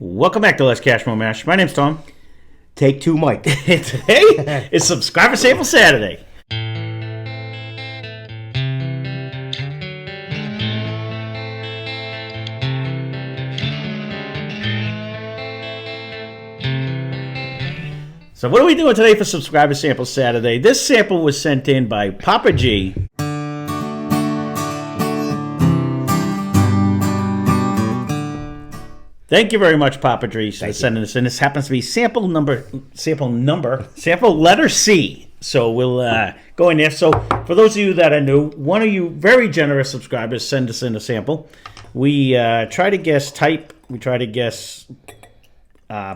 Welcome back to Lesscashmoremash. My name's Tom. Take two, Mike. Today is Subscriber Sample Saturday. So what are we doing today for Subscriber Sample Saturday? This sample was sent in by Papa G. Thank you very much, Papa G, for sending this in. This happens to be sample letter C. So we'll go in there. So for those of you that are new, one of you very generous subscribers send us in a sample. We try to guess type. We try to guess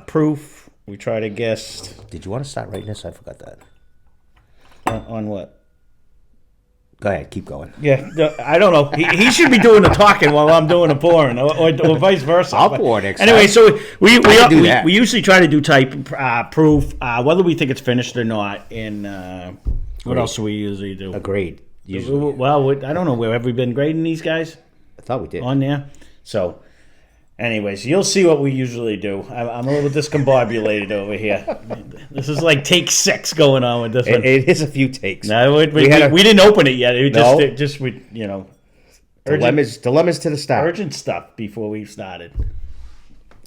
proof. We try to guess. Did you want to start writing this? I forgot that. On what? Go ahead, keep going. Yeah, I don't know. He should be doing the talking while I'm doing the pouring, or vice versa. I'll pour next anyway, time. so we usually try to do type proof, whether we think it's finished or not. And what else do we usually do? A grade. Usually. Well, I don't know. Have we been grading these guys? I thought we did. On there. So, anyways, you'll see what we usually do. I'm a little discombobulated over here. This is like take 6 going on with this one. It is a few takes. No, we didn't open it yet. No. Dilemmas to the start. Urgent stuff before we started.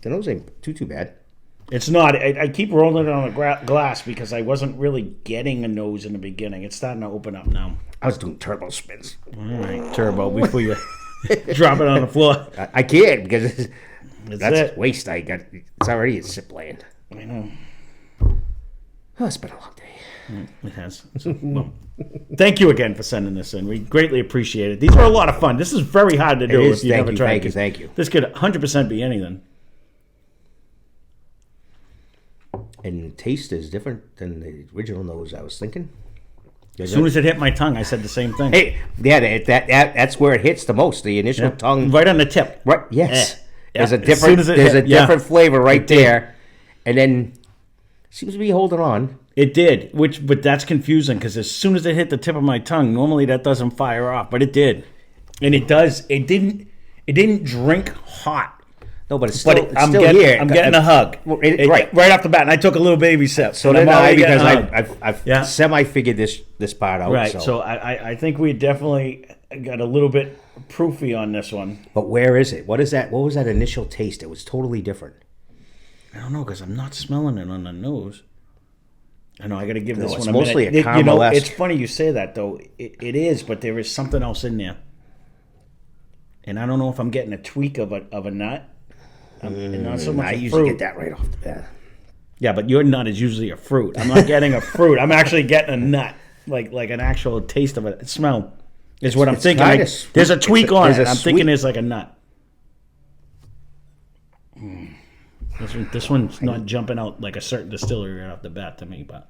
The nose ain't too bad. It's not. I keep rolling it on the glass because I wasn't really getting a nose in the beginning. It's starting to open up now. I was doing turbo spins. All right, turbo before you drop it on the floor. I can't because that's it. waste. It's already a sip land. I know. Oh, it's been a long day. It has. So, well, thank you again for sending this in. We greatly appreciate it. These are a lot of fun. This is very hard to do if you never tried it. Thank you. This could 100% be anything. And the taste is different than the original nose I was thinking. As soon as it hit my tongue, I said the same thing. Hey, yeah, that's where it hits the most. The initial tongue, right on the tip. Right. Yes. Yeah. There's a different flavor right there, and then seems to be holding on. It did, but that's confusing because as soon as it hit the tip of my tongue, normally that doesn't fire off, but it did, and it does. It didn't drink hot. No, but it's still here. I'm getting a hug. Right off the bat, and I took a little baby sip. So did I, because I've semi-figured this part out. Right, so I think we definitely got a little bit proofy on this one. But where is it? What is that? What was that initial taste? It was totally different. I don't know, because I'm not smelling it on the nose. I know, I got to give this one a mostly minute. A caramel-esque. It's funny you say that, though. It is, but there is something else in there. And I don't know if I'm getting a tweak of a nut. Not so much I usually get that right off the bat. Yeah, but your nut is usually a fruit. I'm not getting a fruit. I'm actually getting a nut, like an actual taste of it. Smell is what I'm thinking. There's a tweak on it. I'm thinking there's like a nut. This one's not jumping out like a certain distillery right off the bat to me, but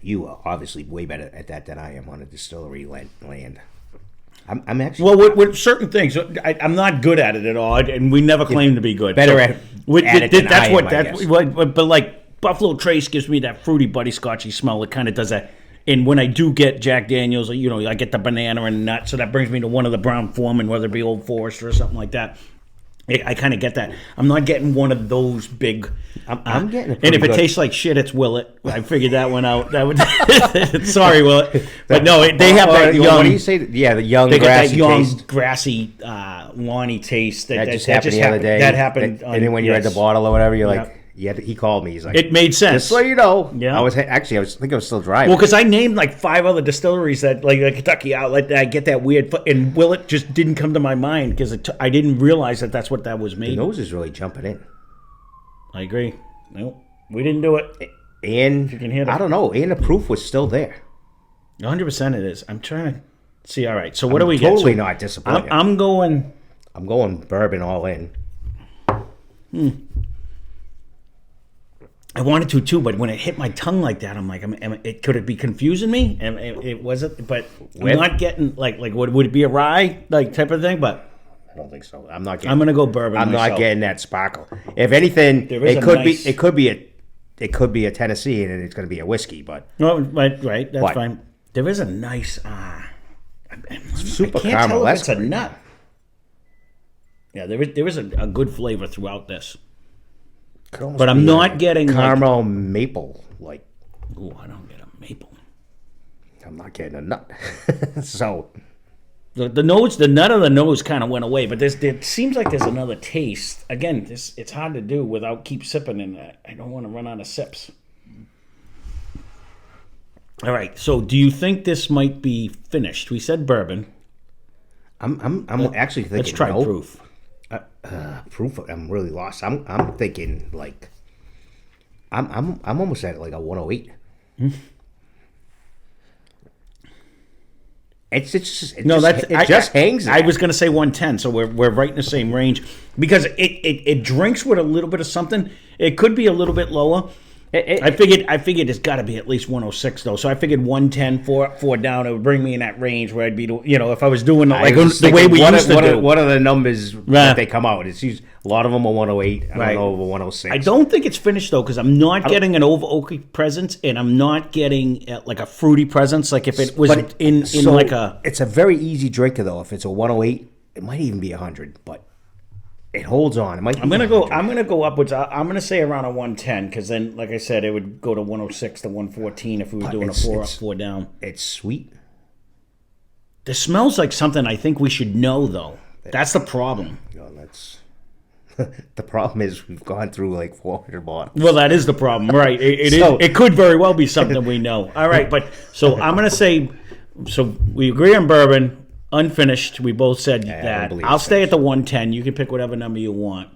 you are obviously way better at that than I am on a distillery land. I'm actually with certain things. I'm not good at it at all, and we never claim to be good. Better at it than I am. But like Buffalo Trace gives me that fruity butterscotchy smell. It kind of does that. And when I do get Jack Daniels, I get the banana and nut, so that brings me to one of the Brown Foreman, whether it be Old Forester or something like that. I kind of get that. I'm not getting one of those big. I'm getting it. And if it tastes like shit, it's Willet. I figured that one out. That would. Sorry, Willet, but no, they have that young. What do you say? Yeah, the young they grassy got that young taste. Grassy lawny taste. That just happened the other day. That happened. And then when you're at the bottle or whatever, you're like. Yeah, he called me. He's like, it made sense. Just so you know, yeah. I think I was still driving. Well, because I named like 5 other distilleries that, like the Kentucky Outlet, that I get that weird, and Willet just didn't come to my mind because I didn't realize that's what that was made. The nose is really jumping in. I agree. No, we didn't do it. And you can hear I don't know. And the proof was still there. 100% it is. I'm trying to see. All right. So what do we get? Totally not disappointed. I'm going bourbon all in. I wanted to too, but when it hit my tongue like that, I'm like, could it be confusing me? And it wasn't, but I'm not getting like would it be a rye like type of thing? But I don't think so. I'm not. I'm gonna go bourbon. I'm myself. not getting that sparkle. If anything, it could be a Tennessee, and it's going to be a whiskey. But right, that's fine. There is a nice super I can't tell if caramelesque. it's a nut. Yeah, there is a good flavor throughout this. But I'm not getting caramel maple. Like, oh, I don't get a maple. I'm not getting a nut. So the nose, the nut of the nose kind of went away, but there seems like there's another taste. Again, it's hard to do without keep sipping in that. I don't want to run out of sips. All right, so do you think this might be finished? We said bourbon. I'm actually thinking. Let's try proof. Proof. I'm really lost. I'm thinking like. I'm almost at like a 108. It just hangs there. I was going to say 110, so we're right in the same range because it drinks with a little bit of something. It could be a little bit lower. I figured it's got to be at least 106 though. So I figured 110, four down. It would bring me in that range where I'd be, if I was doing like the way we used to do. What are the numbers that they come out? It's a lot of them are 108. I don't know over 106. I don't think it's finished though because I'm not getting an over oaky presence and I'm not getting like a fruity presence. Like if it was in like a. It's a very easy drinker though. If it's a 108, it might even be 100, but. It holds on. It might. I'm gonna go upwards. I'm gonna say around a 110 because then, like I said, it would go to 106 to 114 if we were doing a 4 up, 4 down. It's sweet. This smells like something I think we should know though. That's the problem. That's the problem is we've gone through like 400 bottles. Well, that is the problem, right? It could very well be something we know. All right, but so I'm gonna say, so we agree on bourbon. Unfinished. We both said that. I'll stay at the 110. You can pick whatever number you want.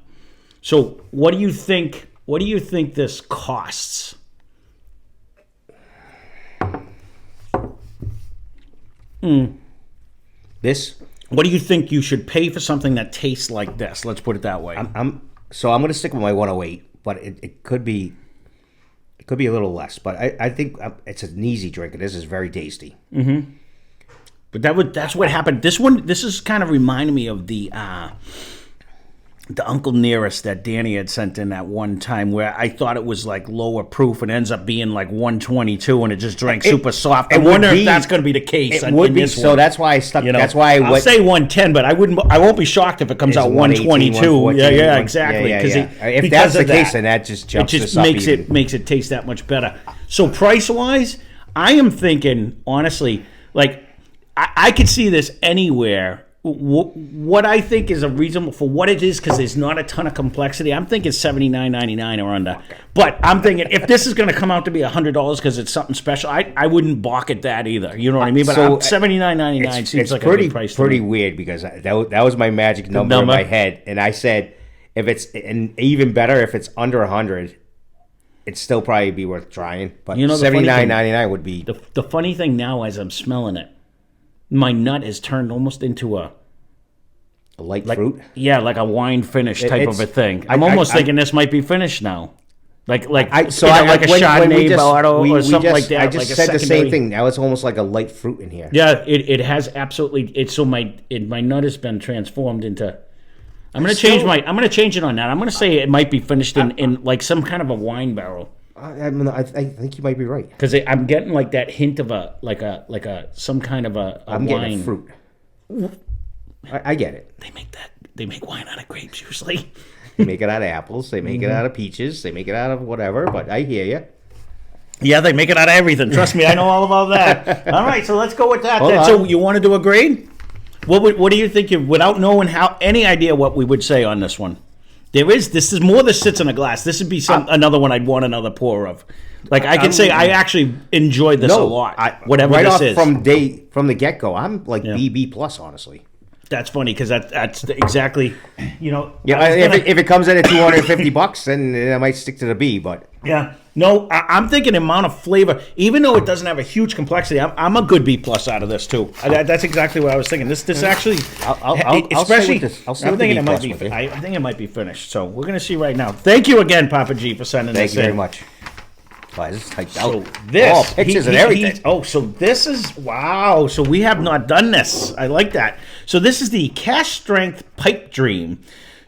So, what do you think? What do you think this costs? This. What do you think you should pay for something that tastes like this? Let's put it that way. I'm going to stick with my 108, but it could be. It could be a little less, but I think it's an easy drink. This is very tasty. Mm-hmm. But that's what happened. This is kind of reminding me of the Uncle Nearest that Danny had sent in that one time where I thought it was like lower proof and ends up being like 122 and it just drank super soft. I wonder if that's going to be the case. It would be. So that's why I stuck. That's why I'll say 110, but I won't be shocked if it comes out 122. Yeah, exactly. If that's the case, then that just jumps. It just makes it taste that much better. So price wise, I am thinking honestly, like. I could see this anywhere. What I think is a reasonable for what it is because there's not a ton of complexity. I'm thinking $79.99 or under. But I'm thinking if this is going to come out to be $100 because it's something special, I wouldn't balk at that either. You know what I mean? But $79.99 seems like a good price. Pretty weird because that was my magic number in my head, and I said if it's and even better if it's under 100. It'd still probably be worth trying. But $79.99 would be the funny thing now as I'm smelling it. My nut has turned almost into a light fruit. Yeah, like a wine finish type of a thing. I'm almost thinking this might be finished now, like a Chardonnay bottle or something like that. I just said the same thing. Now it's almost like a light fruit in here. Yeah, it has absolutely. It's so my nut has been transformed into. I'm gonna change it on that. I'm gonna say it might be finished in like some kind of a wine barrel. I think you might be right because I'm getting like that hint of some kind of a I'm wine. Getting a fruit. I get it. They make wine out of grapes usually. They make it out of apples. They make it out of peaches. They make it out of whatever. But I hear you. Yeah, they make it out of everything. Trust me, I know all about that. All right, so let's go with that. So you want to do a grade? What do you think? Without knowing any idea what we would say on this one. This is more that sits in a glass. This would be another one I'd want another pour of. Like I could say I actually enjoyed this a lot. Whatever right this off is. from the get go, I'm like BB plus honestly. That's funny because that's exactly Yeah, if it comes in at $250, then I might stick to the B. But yeah, no, I'm thinking amount of flavor. Even though it doesn't have a huge complexity, I'm a good B plus out of this too. That's exactly what I was thinking. This actually, especially, I'm thinking it might be. I think it might be finished. So we're gonna see right now. Thank you again, Papa G, for sending this in. Thank you very much. Wow, this is typed out. So this, pictures and everything. So this is wow. So we have not done this. I like that. So this is the Cask Strength Pipe Dream.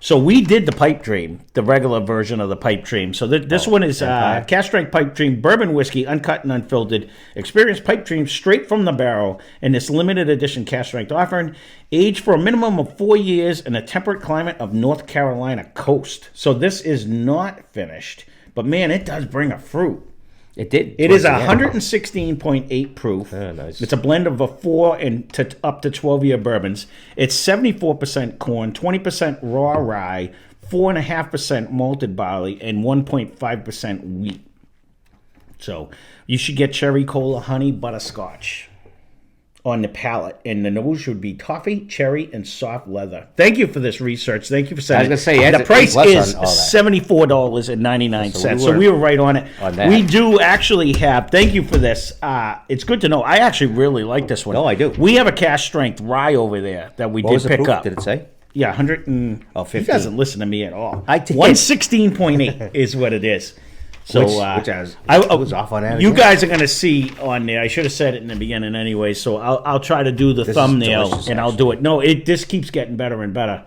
So we did the pipe dream, the regular version of the pipe dream. So this one is Cask Strength Pipe Dream Bourbon Whiskey, uncut and unfiltered. Experience pipe dream straight from the barrel in this limited edition Cask Strength offering. Aged for a minimum of 4 years in a temperate climate of North Carolina coast. So this is not finished. But man, it does bring a fruit. It did. It is 116.8 proof. Oh, nice. It's a blend of a 4 and up to 12-year bourbons. It's 74% corn, 20% raw rye, 4.5% malted barley, and 1.5% wheat. So you should get cherry cola, honey, butterscotch on the palate, and the nose should be toffee, cherry, and soft leather. Thank you for this research. Thank you for sending. I was going to say, the price is $74.99. So we were right on it. We do actually have. Thank you for this. It's good to know. I actually really like this one. No, I do. We have a Cask Strength rye over there that we did pick up. Did it say? Yeah, 100 and. Oh, 15. He doesn't listen to me at all. I did. 116.8 is what it is. So I was off on that. You guys are going to see on there. I should have said it in the beginning anyway. So I'll try to do the thumbnail and I'll do it. No, this keeps getting better and better.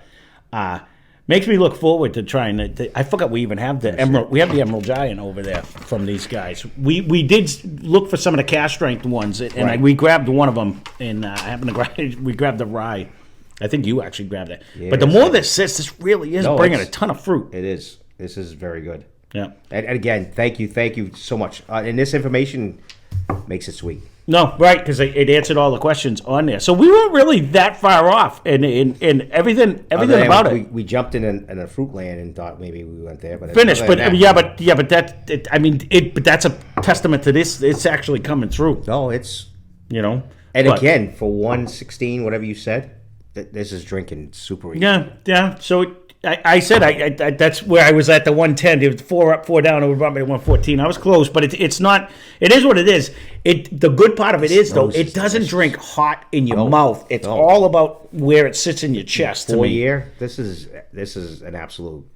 Makes me look forward to trying to. I forgot we even have the Emerald. We have the Emerald Giant over there from these guys. We did look for some of the Cask Strength ones, and we grabbed one of them. And I happened to grab. We grabbed the rye. I think you actually grabbed it. Yeah, but the more that sits, this really is bringing a ton of fruit. It is. This is very good. Yeah. And again, thank you so much. And this information makes it sweet. No, right, because it answered all the questions on there. So we weren't really that far off, and everything about it. We jumped in a fruit land and thought maybe we went there, but finished. But but that's a testament to this. It's actually coming through. No, it's And again, for 116, whatever you said, this is drinking super easy. Yeah. So I said I that's where I was at the 110. It was 4 up, 4 down. It brought me to 114. I was close, but it's not. It is what it is. The good part of it is though, it doesn't drink hot in your mouth. It's all about where it sits in your chest. 4 year. This is an absolute.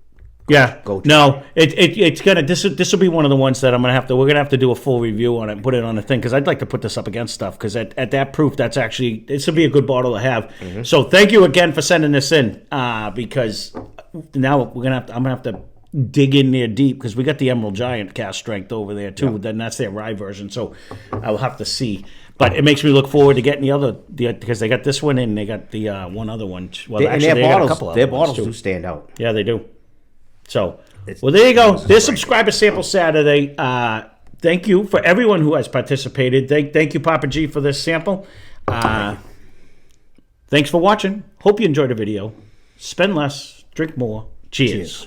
Yeah. Go to. No, it's gonna. This will be one of the ones that we're gonna have to do a full review on it and put it on the thing because I'd like to put this up against stuff because at that proof this will be a good bottle to have. Mm-hmm. So thank you again for sending this in because now I'm gonna have to dig in there deep because we got the Emerald Giant Cask Strength over there too. Yeah. Then that's their rye version. So I'll have to see. But it makes me look forward to getting the other because they got this one and they got the one other one. Well, actually, they got a couple of their bottles do stand out. Yeah, they do. So, there you go. This Subscriber Sample Saturday. Thank you for everyone who has participated. Thank you, Papa G, for this sample. Thanks for watching. Hope you enjoyed the video. Spend less, drink more. Cheers.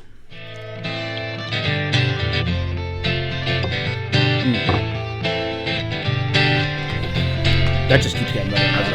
That just keeps getting better.